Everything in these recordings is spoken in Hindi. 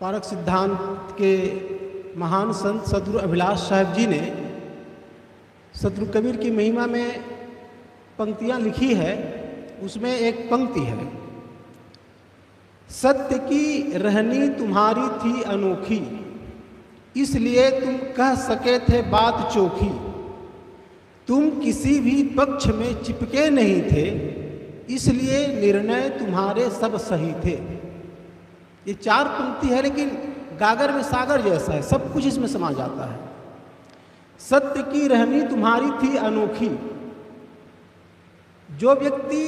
पारक सिद्धांत के महान संत सद्गुरु अभिलाष साहब जी ने सद्गुरु कबीर की महिमा में पंक्तियां लिखी है। उसमें एक पंक्ति है, सत्य की रहनी तुम्हारी थी अनोखी, इसलिए तुम कह सके थे बात चोखी। तुम किसी भी पक्ष में चिपके नहीं थे, इसलिए निर्णय तुम्हारे सब सही थे। ये 4 पंक्ति है, लेकिन गागर में सागर जैसा है, सब कुछ इसमें समा जाता है। सत्य की रहनी तुम्हारी थी अनोखी। जो व्यक्ति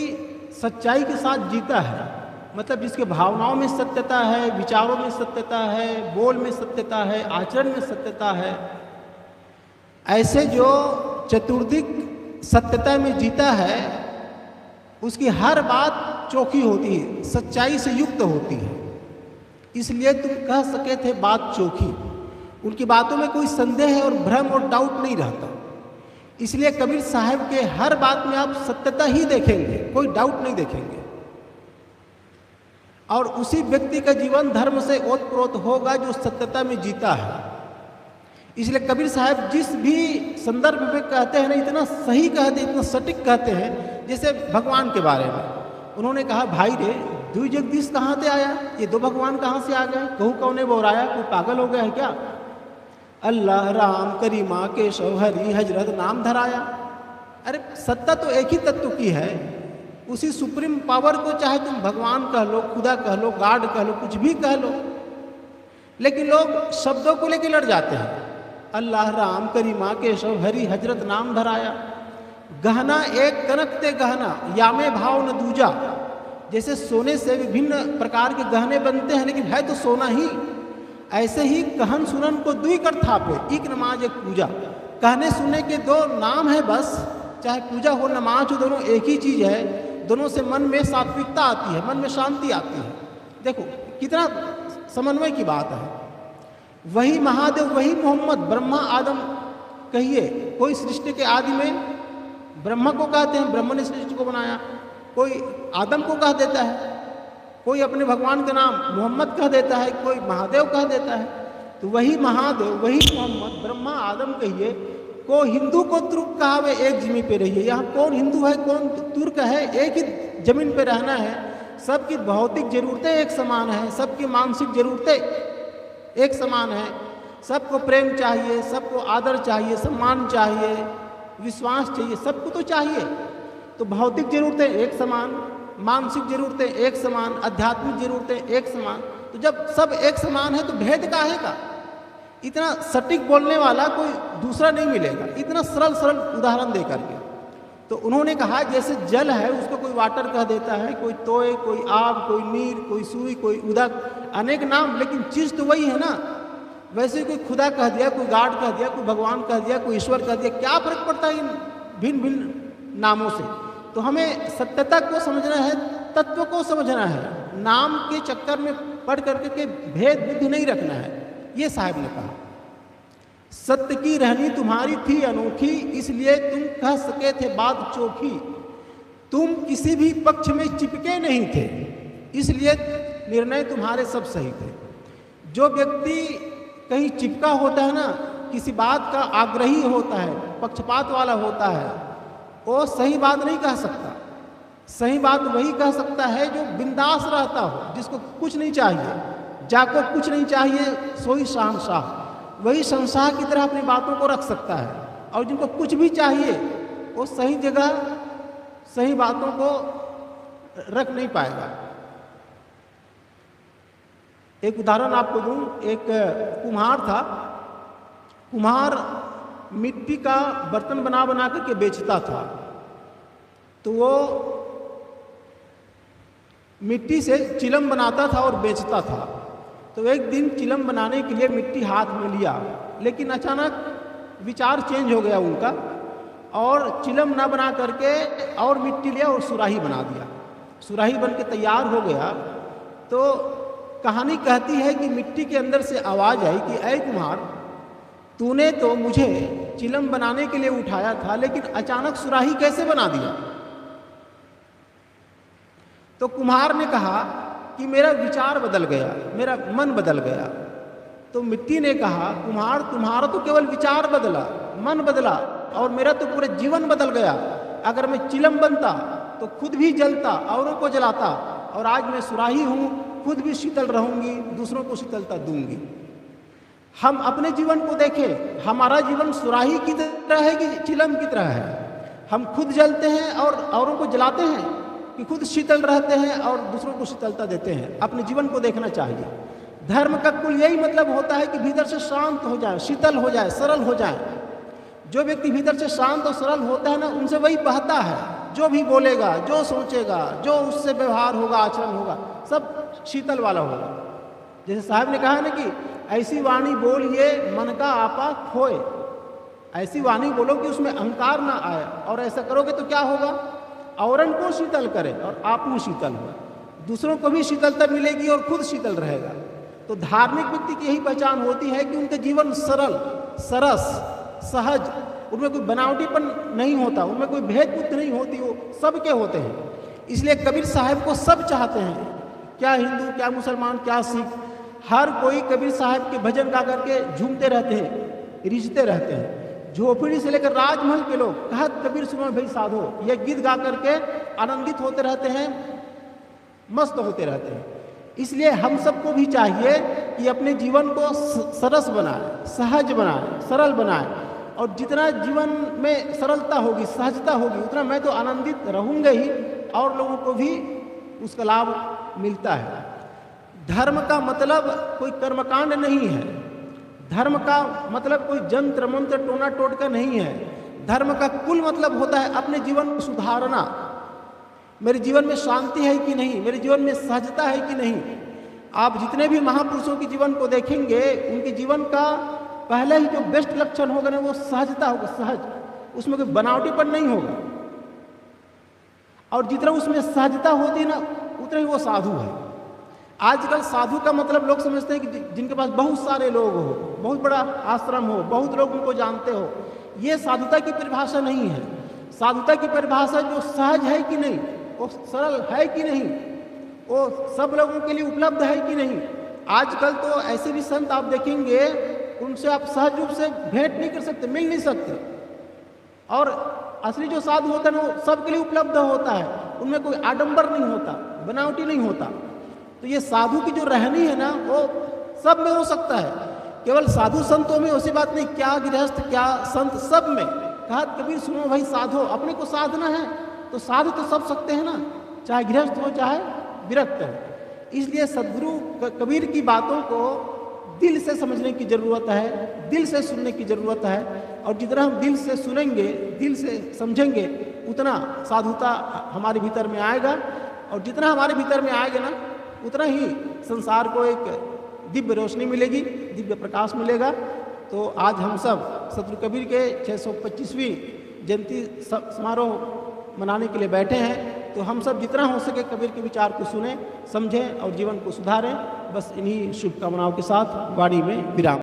सच्चाई के साथ जीता है, मतलब जिसके भावनाओं में सत्यता है, विचारों में सत्यता है, बोल में सत्यता है, आचरण में सत्यता है, ऐसे जो चतुर्दिक सत्यता में जीता है, उसकी हर बात चोखी होती है, सच्चाई से युक्त होती है। इसलिए तुम कह सके थे बात चोखी। उनकी बातों में कोई संदेह और भ्रम और डाउट नहीं रहता। इसलिए कबीर साहब के हर बात में आप सत्यता ही देखेंगे, कोई डाउट नहीं देखेंगे। और उसी व्यक्ति का जीवन धर्म से ओतप्रोत होगा जो सत्यता में जीता है। इसलिए कबीर साहब जिस भी संदर्भ में कहते हैं ना, इतना सही कहते हैं, इतना सटीक कहते हैं। जैसे भगवान के बारे में उन्होंने कहा, भाई रे दुई जगदीश कहाँ से आया, ये 2 भगवान कहाँ से आ गए, कहूँ कौने बोराया, कोई पागल हो गया है क्या। अल्लाह राम करीमा केशव हरि हजरत नाम धराया। अरे सत्ता तो एक ही तत्व की है, उसी सुप्रीम पावर को चाहे तुम भगवान कह लो, खुदा कह लो, गॉड कह लो, कुछ भी कह लो, लेकिन लोग शब्दों को लेकर लड़ जाते हैं। अल्लाह राम करीमा केशव हरि हजरत नाम धराया। गहना एक कनकते गहना, यामे भाव न दूजा। जैसे सोने से विभिन्न प्रकार के गहने बनते हैं, लेकिन है तो सोना ही। ऐसे ही कहन सुनन को दुई कर थापे, एक नमाज एक पूजा। कहने सुनने के 2 नाम है बस, चाहे पूजा हो नमाज हो, दोनों एक ही चीज़ है। दोनों से मन में सात्विकता आती है, मन में शांति आती है। देखो कितना समन्वय की बात है। वही महादेव, वही मोहम्मद, ब्रह्मा आदम कहिए। कोई सृष्टि के आदि में ब्रह्मा को कहते हैं, ब्रह्मा ने सृष्टि को बनाया। कोई आदम को कह देता है, कोई अपने भगवान का नाम मोहम्मद कह देता है, कोई महादेव कह देता है। तो वही महादेव, वही मोहम्मद, ब्रह्मा आदम कहिए। को हिंदू को तुर्क कहा, वे एक जमीन पे रहिए। यहाँ कौन हिंदू है कौन तुर्क है, एक ही जमीन पे रहना है। सबकी भौतिक जरूरतें एक समान हैं, सबकी मानसिक जरूरतें एक समान हैं। सबको प्रेम चाहिए, सबको आदर चाहिए, सम्मान चाहिए, विश्वास चाहिए, सबको तो चाहिए। तो भौतिक जरूरतें एक समान, मानसिक जरूरतें एक समान, आध्यात्मिक जरूरतें एक समान। तो जब सब एक समान है तो भेद काहे का। इतना सटीक बोलने वाला कोई दूसरा नहीं मिलेगा, इतना सरल सरल उदाहरण दे करके। तो उन्होंने कहा जैसे जल है उसको कोई वाटर कह देता है, कोई तोय, कोई आग, कोई नीर, कोई सूर्य, कोई उदक, अनेक नाम, लेकिन चीज़ तो वही है ना। वैसे कोई खुदा कह दिया, कोई गॉड कह दिया, कोई भगवान कह दिया, कोई ईश्वर कह दिया, क्या फर्क पड़ता है इन भिन्न भिन्न नामों से। तो हमें सत्यता को समझना है, तत्व को समझना है, नाम के चक्कर में पढ़ करके के भेद बुद्धि नहीं रखना है। ये साहब ने कहा, सत्य की रहनी तुम्हारी थी अनोखी, इसलिए तुम कह सके थे बात चोखी। तुम किसी भी पक्ष में चिपके नहीं थे, इसलिए निर्णय तुम्हारे सब सही थे। जो व्यक्ति कहीं चिपका होता है ना, किसी बात का आग्रही होता है, पक्षपात वाला होता है, वो सही बात नहीं कह सकता। सही बात वही कह सकता है जो बिंदास रहता हो, जिसको कुछ नहीं चाहिए, जाको कुछ नहीं चाहिए सोई शहंशाह। वही शहंशाह की तरह अपनी बातों को रख सकता है। और जिनको कुछ भी चाहिए वो सही जगह सही बातों को रख नहीं पाएगा। एक उदाहरण आपको दूं। एक कुम्हार था। कुम्हार मिट्टी का बर्तन बना बना करके बेचता था। तो वो मिट्टी से चिलम बनाता था और बेचता था। तो एक दिन चिलम बनाने के लिए मिट्टी हाथ में लिया, लेकिन अचानक विचार चेंज हो गया उनका, और चिलम ना बना करके और मिट्टी लिया और सुराही बना दिया। सुराही बन के तैयार हो गया। तो कहानी कहती है कि मिट्टी के अंदर से आवाज़ आई कि ऐ कुम्हार, तूने तो मुझे चिलम बनाने के लिए उठाया था, लेकिन अचानक सुराही कैसे बना दिया। तो कुम्हार ने कहा कि मेरा विचार बदल गया, मेरा मन बदल गया। तो मिट्टी ने कहा तुम्हारा तो केवल विचार बदला, मन बदला, और मेरा तो पूरा जीवन बदल गया। अगर मैं चिलम बनता तो खुद भी जलता, औरों को जलाता, और आज मैं सुराही हूँ, खुद भी शीतल रहूँगी, दूसरों को शीतलता दूंगी। हम अपने जीवन को देखें, हमारा जीवन सुराही की तरह है कि चिलम की तरह है। हम खुद जलते हैं और औरों को जलाते हैं, कि खुद शीतल रहते हैं और दूसरों को शीतलता देते हैं। अपने जीवन को देखना चाहिए। धर्म का कुल यही मतलब होता है कि भीतर से शांत हो जाए, शीतल हो जाए, सरल हो जाए। जो व्यक्ति भीतर से शांत और सरल होता है ना, उनसे वही बहता है। जो भी बोलेगा, जो सोचेगा, जो उससे व्यवहार होगा, आचरण होगा, सब शीतल वाला होगा। जैसे साहब ने कहा ना कि ऐसी वाणी बोलिए मन का आपा खोए। ऐसी वाणी बोलो कि उसमें अहंकार ना आए, और ऐसा करोगे तो क्या होगा? औरन को शीतल करे और आप में शीतल हो, दूसरों को भी शीतलता मिलेगी और खुद शीतल रहेगा। तो धार्मिक व्यक्ति की यही पहचान होती है कि उनका जीवन सरल, सरस, सहज, उनमें कोई बनावटीपन नहीं होता, उनमें कोई भेद बुद्धि नहीं होती, वो सबके होते हैं। इसलिए कबीर साहब को सब चाहते हैं, क्या हिंदू, क्या मुसलमान, क्या सिख, हर कोई कबीर साहब के भजन गा करके झूमते रहते हैं, रिझते रहते हैं। झोपड़ी से लेकर राजमहल के लोग कहत कबीर सुनो भाई साधो, ये गीत गा करके आनंदित होते रहते हैं, मस्त होते रहते हैं। इसलिए हम सबको भी चाहिए कि अपने जीवन को सरस बनाए, सहज बनाए, सरल बनाए, और जितना जीवन में सरलता होगी, सहजता होगी, उतना मैं तो आनंदित रहूँगा ही, और लोगों को भी उसका लाभ मिलता है। धर्म का मतलब कोई कर्मकांड नहीं है, धर्म का मतलब कोई जंत्र मंत्र टोना टोटका नहीं है। धर्म का कुल मतलब होता है अपने जीवन को सुधारना। मेरे जीवन में शांति है कि नहीं, मेरे जीवन में सहजता है कि नहीं। आप जितने भी महापुरुषों के जीवन को देखेंगे, उनके जीवन का पहले ही जो बेस्ट लक्षण होगा ना, वो सहजता होगा, सहज, उसमें कोई बनावटीपन नहीं होगा। और जितना उसमें सहजता होती है ना, उतना ही वो साधु है। आजकल साधु का मतलब लोग समझते हैं कि जिनके पास बहुत सारे लोग हो, बहुत बड़ा आश्रम हो, बहुत लोग उनको जानते हो। ये साधुता की परिभाषा नहीं है। साधुता की परिभाषा जो सहज है कि नहीं, वो सरल है कि नहीं, वो सब लोगों के लिए उपलब्ध है कि नहीं। आजकल तो ऐसे भी संत आप देखेंगे, उनसे आप सहज रूप से भेंट नहीं कर सकते, मिल नहीं सकते। और असली जो साधु होता है ना, वो सबके लिए उपलब्ध होता है, उनमें कोई आडंबर नहीं होता, बनावटी नहीं होता। तो ये साधु की जो रहनी है ना, वो सब में हो सकता है। केवल साधु संतों में ऐसी बात नहीं, क्या गृहस्थ, क्या संत, सब में। कहा कबीर सुनो भाई साधो, अपने को साधना है तो साधु तो सब सकते हैं ना, चाहे गृहस्थ हो चाहे विरक्त हो। इसलिए सद्गुरु कबीर की बातों को दिल से समझने की ज़रूरत है, दिल से सुनने की ज़रूरत है। और जितना हम दिल से सुनेंगे, दिल से समझेंगे, उतना साधुता हमारे भीतर में आएगा। और जितना हमारे भीतर में आएगा ना, उतना ही संसार को एक दिव्य रोशनी मिलेगी, दिव्य प्रकाश मिलेगा। तो आज हम सब सद्गुरु कबीर के 625वीं जयंती समारोह मनाने के लिए बैठे हैं। तो हम सब जितना हो सके कबीर के विचार को सुने, समझें और जीवन को सुधारें। बस इन्हीं शुभकामनाओं के साथ वाणी में विराम।